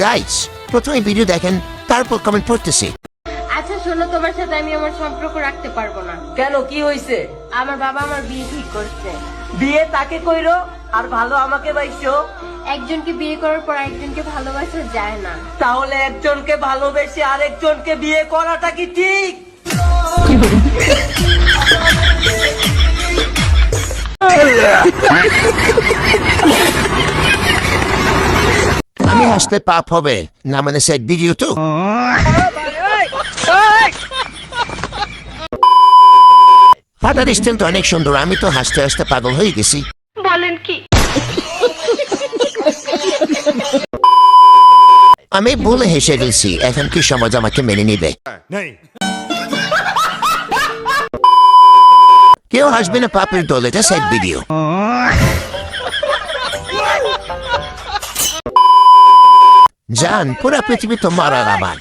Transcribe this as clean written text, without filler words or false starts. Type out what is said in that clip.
Guys প্রথমে video দেখেন তারপর কমেন্ট পড়তেছি। আচ্ছা শোনো, তোমার সাথে আমি আমার সম্পর্ক রাখতে পারবো না। কেন, কি হইছে? আমার বাবা আমার বিয়ে ঠিক করছে। বিয়ে তাকে কইরো আর ভালো আমাকে বাইছো। একজনকে বিয়ে করার পর একজনকে ভালোবাসা যায় না। তাহলে একজনকে ভালোবেসে আরেকজনকে বিয়ে করাটা কি ঠিক? আমি হাসতে পাপ হবে না, মানে সেট ভিডিও তো। ফাদার স্টিল তো অনেক সুন্দর, আমি তো হাসতে হাসতে পাগল হয়ে গেছি। বলেন কি? আমি ভুলে হেসে গেছি, এখন কি সমাজ আমাকে মেনে নিবে? কেউ হাসবে না পাপের দল, এটা সেট ভিডিও। জান পুরা পৃথিবী তো মারার আবার।